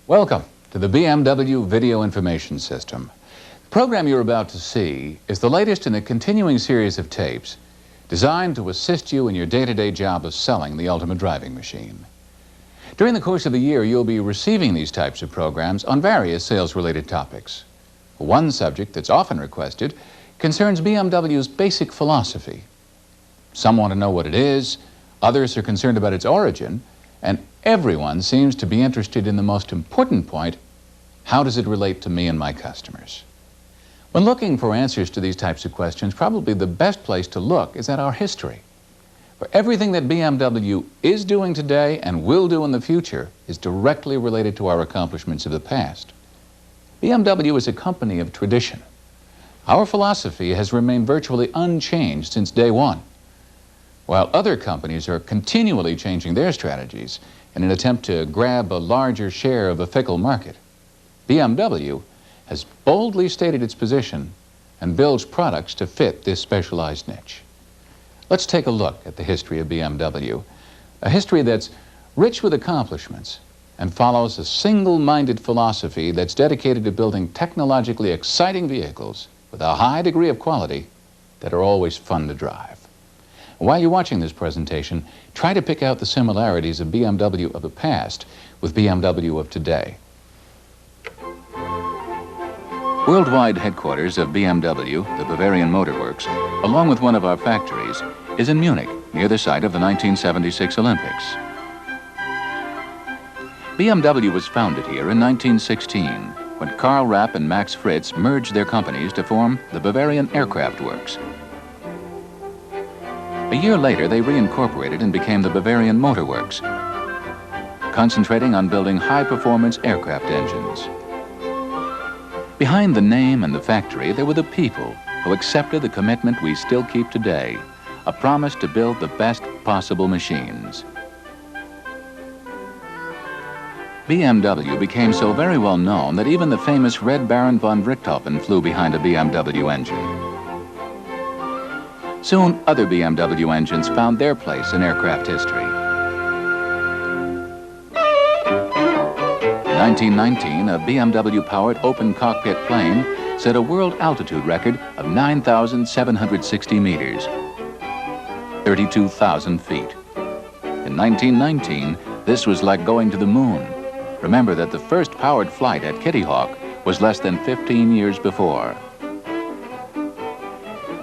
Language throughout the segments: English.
Welcome to the BMW Video Information System. The program you're about to see is the latest in a continuing series of tapes designed to assist you in your day-to-day job of selling the ultimate driving machine. During the course of the year, you'll be receiving these types of programs on various sales-related topics. One subject that's often requested concerns BMW's basic philosophy. Some want to know what it is, others are concerned about its origin, and everyone seems to be interested in the most important point: how does it relate to me and my customers? When looking for answers to these types of questions, probably the best place to look is at our history. For everything that BMW is doing today and will do in the future is directly related to our accomplishments of the past. BMW is a company of tradition. Our philosophy has remained virtually unchanged since day one. While other companies are continually changing their strategies in an attempt to grab a larger share of a fickle market, BMW has boldly stated its position and builds products to fit this specialized niche. Let's take a look at the history of BMW, a history that's rich with accomplishments and follows a single-minded philosophy that's dedicated to building technologically exciting vehicles with a high degree of quality that are always fun to drive. While you're watching this presentation, try to pick out the similarities of BMW of the past with BMW of today. Worldwide headquarters of BMW, the Bavarian Motor Works, along with one of our factories, is in Munich, near the site of the 1976 Olympics. BMW was founded here in 1916, when Karl Rapp and Max Fritz merged their companies to form the Bavarian Aircraft Works. A year later, they reincorporated and became the Bavarian Motor Works, concentrating on building high-performance aircraft engines. Behind the name and the factory, there were the people who accepted the commitment we still keep today, a promise to build the best possible machines. BMW became so very well known that even the famous Red Baron von Richthofen flew behind a BMW engine. Soon, other BMW engines found their place in aircraft history. In 1919, a BMW-powered open cockpit plane set a world altitude record of 9,760 meters, 32,000 feet. In 1919, this was like going to the moon. Remember that the first powered flight at Kitty Hawk was less than 15 years before.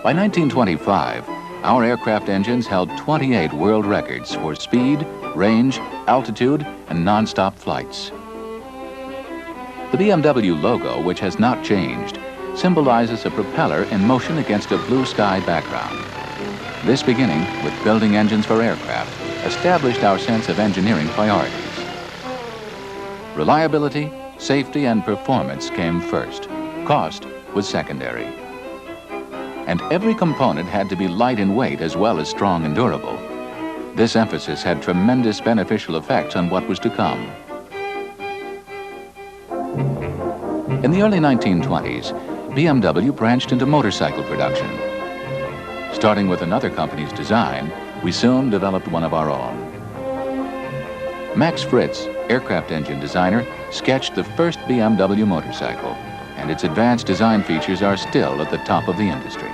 By 1925, our aircraft engines held 28 world records for speed, range, altitude, and non-stop flights. The BMW logo, which has not changed, symbolizes a propeller in motion against a blue sky background. This beginning with building engines for aircraft established our sense of engineering priorities. Reliability, safety, and performance came first. Cost was secondary. And every component had to be light in weight as well as strong and durable. This emphasis had tremendous beneficial effects on what was to come. In the early 1920s, BMW branched into motorcycle production. Starting with another company's design, we soon developed one of our own. Max Fritz, aircraft engine designer, sketched the first BMW motorcycle, and its advanced design features are still at the top of the industry.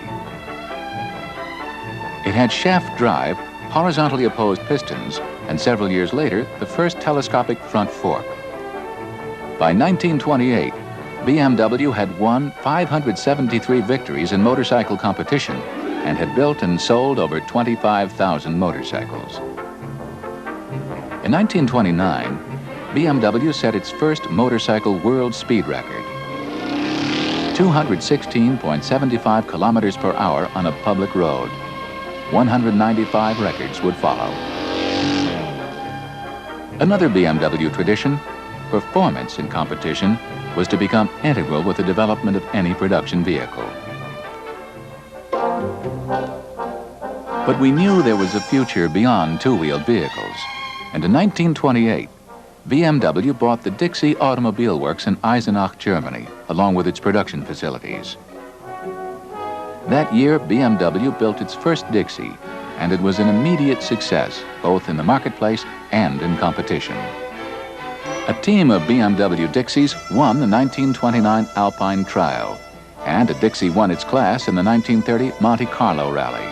It had shaft drive, horizontally opposed pistons, and several years later, the first telescopic front fork. By 1928, BMW had won 573 victories in motorcycle competition and had built and sold over 25,000 motorcycles. In 1929, BMW set its first motorcycle world speed record, 216.75 kilometers per hour on a public road. 195 records would follow. Another BMW tradition, performance in competition, was to become integral with the development of any production vehicle. But we knew there was a future beyond two-wheeled vehicles, and in 1928, BMW bought the Dixie Automobile Works in Eisenach, Germany, along with its production facilities. That year, BMW built its first Dixie, and it was an immediate success, both in the marketplace and in competition. A team of BMW Dixies won the 1929 Alpine Trial, and a Dixie won its class in the 1930 Monte Carlo Rally.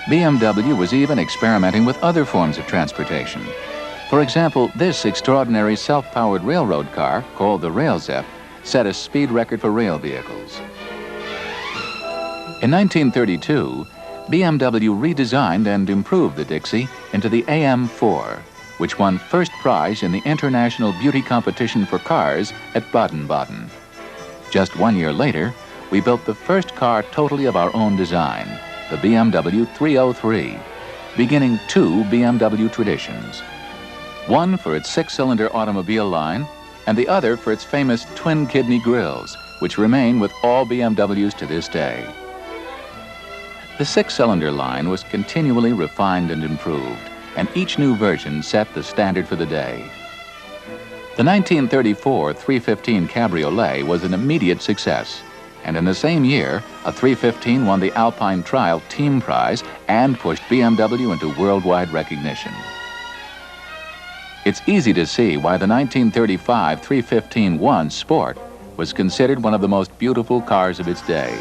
BMW was even experimenting with other forms of transportation. For example, this extraordinary self-powered railroad car, called the Railzep, set a speed record for rail vehicles. In 1932, BMW redesigned and improved the Dixie into the AM4, which won first prize in the International Beauty Competition for Cars at Baden-Baden. Just 1 year later, we built the first car totally of our own design, the BMW 303, beginning two BMW traditions. One for its six-cylinder automobile line, and the other for its famous twin-kidney grills, which remain with all BMWs to this day. The six-cylinder line was continually refined and improved, and each new version set the standard for the day. The 1934 315 Cabriolet was an immediate success, and in the same year, a 315 won the Alpine Trial Team Prize and pushed BMW into worldwide recognition. It's easy to see why the 1935 315-1 Sport was considered one of the most beautiful cars of its day.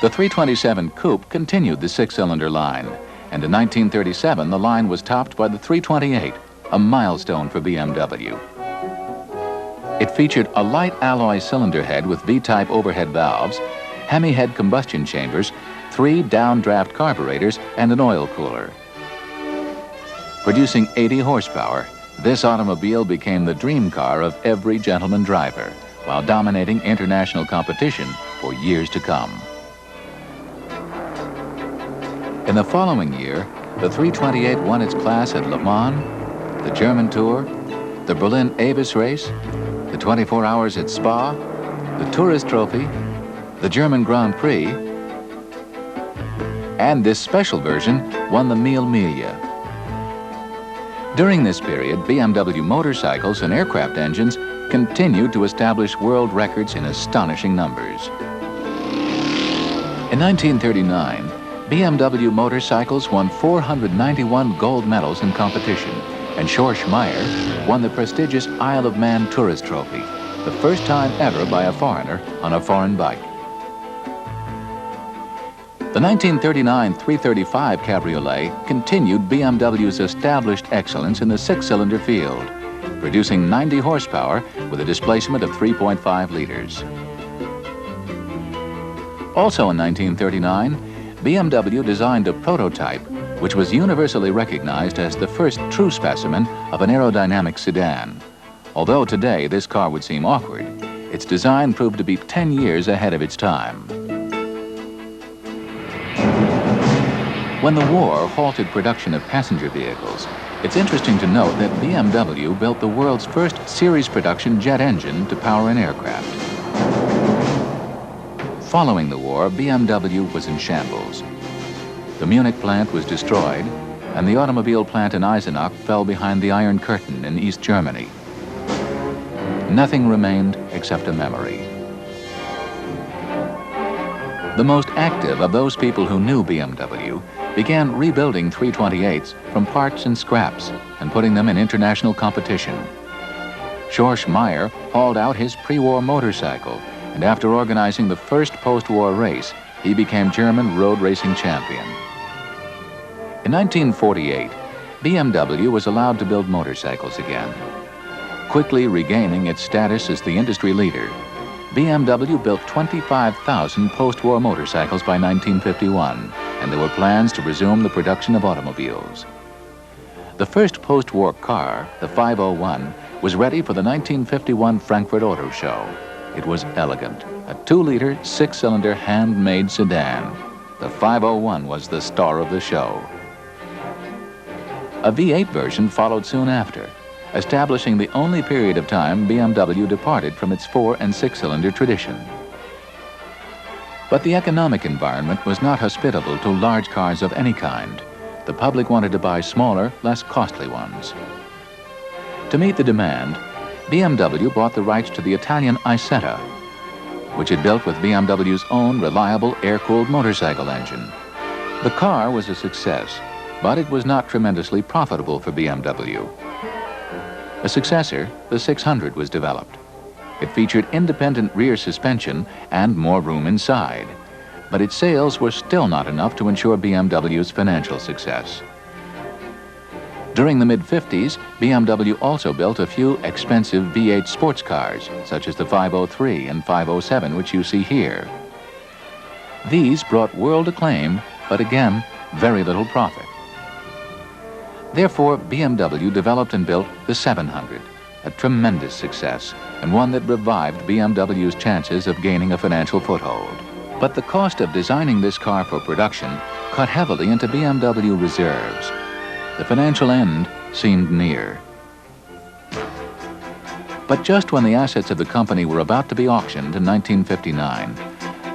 The 327 Coupe continued the six-cylinder line, and in 1937 the line was topped by the 328, a milestone for BMW. It featured a light alloy cylinder head with V-type overhead valves, Hemi-head combustion chambers, 3 downdraft carburetors, and an oil cooler. Producing 80 horsepower, this automobile became the dream car of every gentleman driver, while dominating international competition for years to come. In the following year, the 328 won its class at Le Mans, the German Tour, the Berlin Avis race, the 24 Hours at Spa, the Tourist Trophy, the German Grand Prix, and this special version won the Mille Miglia. During this period, BMW motorcycles and aircraft engines continued to establish world records in astonishing numbers. In 1939, BMW motorcycles won 491 gold medals in competition, and Schorsch Meyer won the prestigious Isle of Man Tourist Trophy, the first time ever by a foreigner on a foreign bike. The 1939 335 Cabriolet continued BMW's established excellence in the six-cylinder field, producing 90 horsepower with a displacement of 3.5 liters. Also in 1939, BMW designed a prototype which was universally recognized as the first true specimen of an aerodynamic sedan. Although today this car would seem awkward, its design proved to be 10 years ahead of its time. When the war halted production of passenger vehicles, it's interesting to note that BMW built the world's first series production jet engine to power an aircraft. Following the war, BMW was in shambles. The Munich plant was destroyed, and the automobile plant in Eisenach fell behind the Iron Curtain in East Germany. Nothing remained except a memory. The most active of those people who knew BMW began rebuilding 328s from parts and scraps and putting them in international competition. Schorsch Meyer hauled out his pre-war motorcycle, and after organizing the first post-war race, he became German road racing champion. In 1948, BMW was allowed to build motorcycles again. Quickly regaining its status as the industry leader, BMW built 25,000 post-war motorcycles by 1951, and there were plans to resume the production of automobiles. The first post-war car, the 501, was ready for the 1951 Frankfurt Auto Show. It was elegant, a 2-liter, 6-cylinder handmade sedan. The 501 was the star of the show. A V8 version followed soon after, establishing the only period of time BMW departed from its 4- and 6-cylinder tradition. But the economic environment was not hospitable to large cars of any kind. The public wanted to buy smaller, less costly ones. To meet the demand, BMW bought the rights to the Italian Isetta, which it built with BMW's own reliable air-cooled motorcycle engine. The car was a success, but it was not tremendously profitable for BMW. A successor, the 600, was developed. It featured independent rear suspension and more room inside, but its sales were still not enough to ensure BMW's financial success. During the mid-50s, BMW also built a few expensive V8 sports cars, such as the 503 and 507, which you see here. These brought world acclaim, but again, very little profit. Therefore, BMW developed and built the 700, a tremendous success, and one that revived BMW's chances of gaining a financial foothold. But the cost of designing this car for production cut heavily into BMW reserves. The financial end seemed near. But just when the assets of the company were about to be auctioned in 1959,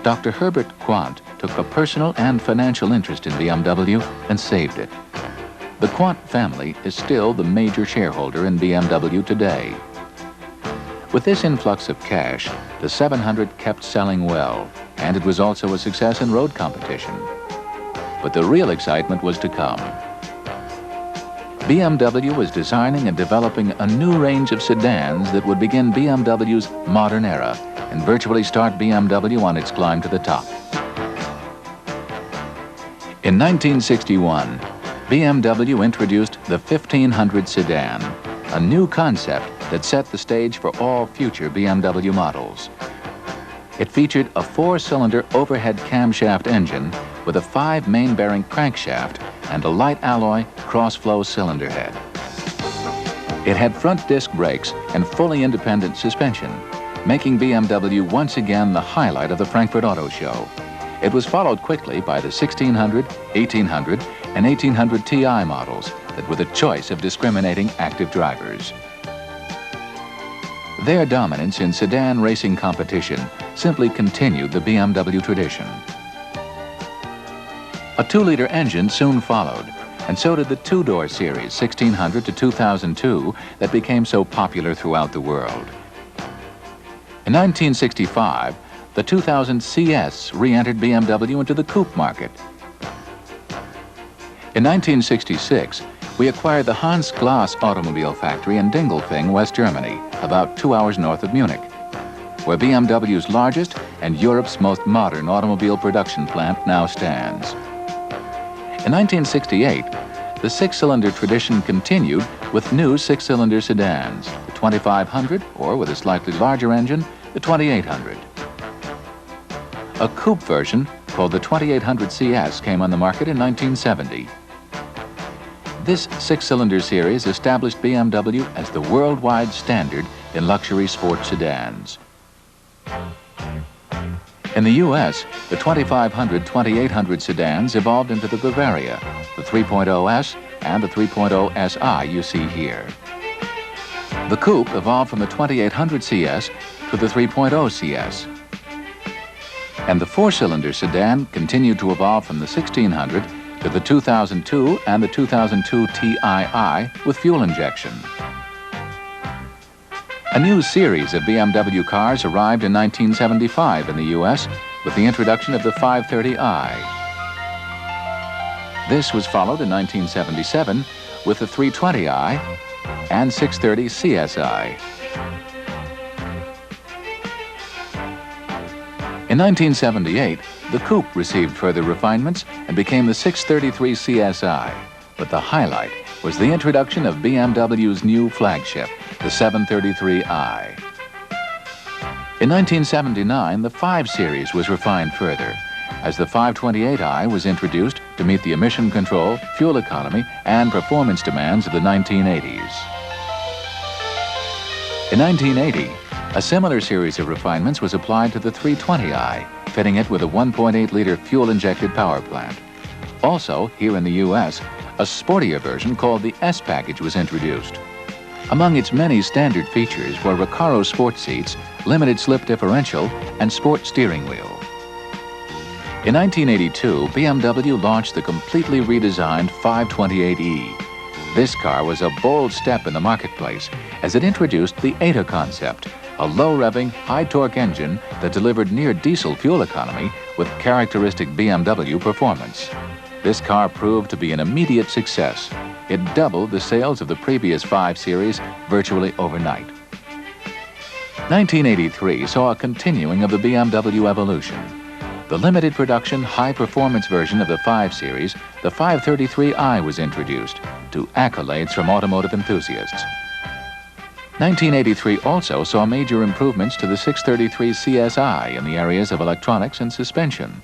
Dr. Herbert Quandt took a personal and financial interest in BMW and saved it. The Quandt family is still the major shareholder in BMW today. With this influx of cash, the 700 kept selling well, and it was also a success in road competition. But the real excitement was to come. BMW was designing and developing a new range of sedans that would begin BMW's modern era and virtually start BMW on its climb to the top. In 1961, BMW introduced the 1500 sedan, a new concept that set the stage for all future BMW models. It featured a 4-cylinder overhead camshaft engine with a 5-main bearing crankshaft and a light alloy cross-flow cylinder head. It had front disc brakes and fully independent suspension, making BMW once again the highlight of the Frankfurt Auto Show. It was followed quickly by the 1600, 1800, and 1800 Ti models that were the choice of discriminating active drivers. Their dominance in sedan racing competition simply continued the BMW tradition. A 2-liter engine soon followed, and so did the 2-door series 1600 to 2002 that became so popular throughout the world. In 1965, the 2000 CS re-entered BMW into the coupe market. In 1966, we acquired the Hans Glas automobile factory in Dingolfing, West Germany, about 2 hours north of Munich, where BMW's largest and Europe's most modern automobile production plant now stands. In 1968, the 6-cylinder tradition continued with new 6-cylinder sedans, the 2500, or with a slightly larger engine, the 2800. A coupe version called the 2800 CS came on the market in 1970. This 6-cylinder series established BMW as the worldwide standard in luxury sports sedans. In the U.S., the 2500-2800 sedans evolved into the Bavaria, the 3.0S, and the 3.0 SI you see here. The coupe evolved from the 2800 CS to the 3.0 CS. And the 4-cylinder sedan continued to evolve from the 1600 to the 2002 and the 2002 Tii with fuel injection. A new series of BMW cars arrived in 1975 in the U.S. with the introduction of the 530i. This was followed in 1977 with the 320i and 630 CSI. In 1978, the coupe received further refinements and became the 633 CSI, but the highlight was the introduction of BMW's new flagship, the 733i. In 1979, the 5 Series was refined further, as the 528i was introduced to meet the emission control, fuel economy, and performance demands of the 1980s. In 1980, a similar series of refinements was applied to the 320i, fitting it with a 1.8-liter fuel-injected power plant. Also, here in the U.S., a sportier version called the S package was introduced. Among its many standard features were Recaro sport seats, limited slip differential, and sport steering wheel. In 1982, BMW launched the completely redesigned 528e. This car was a bold step in the marketplace as it introduced the ETA concept, a low-revving, high-torque engine that delivered near-diesel fuel economy with characteristic BMW performance. This car proved to be an immediate success, It doubled the sales of the previous 5 Series virtually overnight. 1983 saw a continuing of the BMW evolution. The limited production, high-performance version of the 5 Series, the 533i, was introduced to accolades from automotive enthusiasts. 1983 also saw major improvements to the 633 CSI in the areas of electronics and suspension.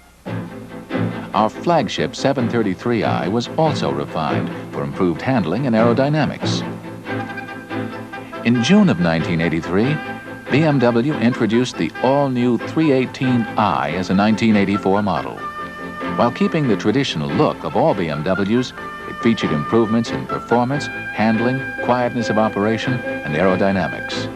Our flagship 733i was also refined for improved handling and aerodynamics. In June of 1983, BMW introduced the all-new 318i as a 1984 model. While keeping the traditional look of all BMWs, it featured improvements in performance, handling, quietness of operation, and aerodynamics.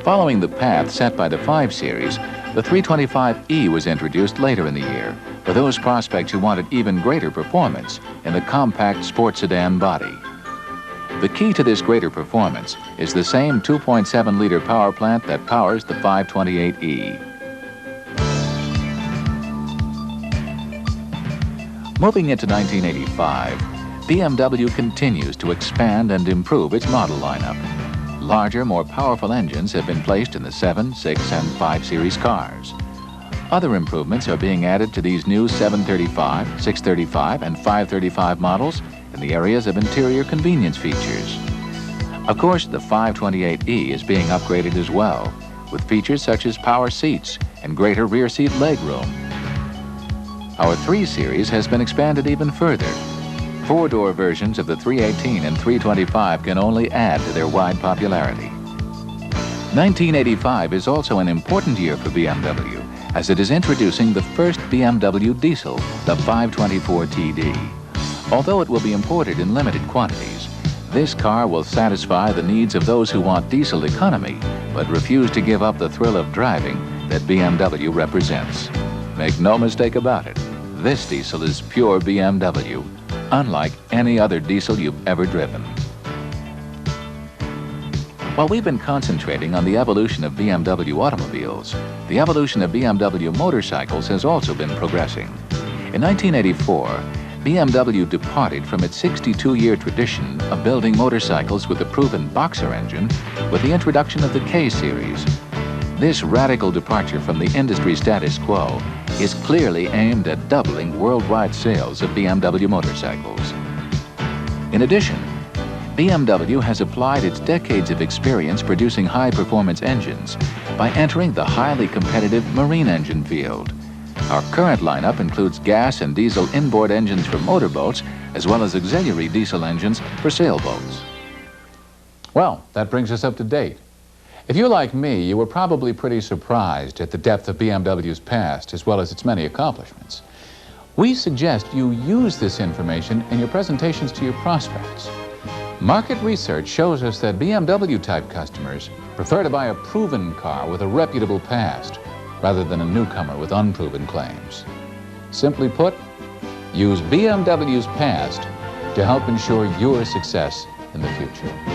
Following the path set by the 5 Series, the 325e was introduced later in the year for those prospects who wanted even greater performance in the compact sports sedan body. The key to this greater performance is the same 2.7-liter power plant that powers the 528e. Moving into 1985, BMW continues to expand and improve its model lineup. Larger, more powerful engines have been placed in the 7, 6, and 5 Series cars. Other improvements are being added to these new 735, 635, and 535 models in the areas of interior convenience features. Of course, the 528e is being upgraded as well, with features such as power seats and greater rear seat legroom. Our 3 Series has been expanded even further. 4-door versions of the 318 and 325 can only add to their wide popularity. 1985 is also an important year for BMW, as it is introducing the first BMW diesel, the 524 TD. Although it will be imported in limited quantities, this car will satisfy the needs of those who want diesel economy, but refuse to give up the thrill of driving that BMW represents. Make no mistake about it, this diesel is pure BMW, unlike any other diesel you've ever driven. While we've been concentrating on the evolution of BMW automobiles, the evolution of BMW motorcycles has also been progressing. In 1984, BMW departed from its 62-year tradition of building motorcycles with a proven boxer engine with the introduction of the K Series. This radical departure from the industry status quo is clearly aimed at doubling worldwide sales of BMW motorcycles. In addition, BMW has applied its decades of experience producing high-performance engines by entering the highly competitive marine engine field. Our current lineup includes gas and diesel inboard engines for motorboats, as well as auxiliary diesel engines for sailboats. Well, that brings us up to date. If you're like me, you were probably pretty surprised at the depth of BMW's past, as well as its many accomplishments. We suggest you use this information in your presentations to your prospects. Market research shows us that BMW-type customers prefer to buy a proven car with a reputable past rather than a newcomer with unproven claims. Simply put, use BMW's past to help ensure your success in the future.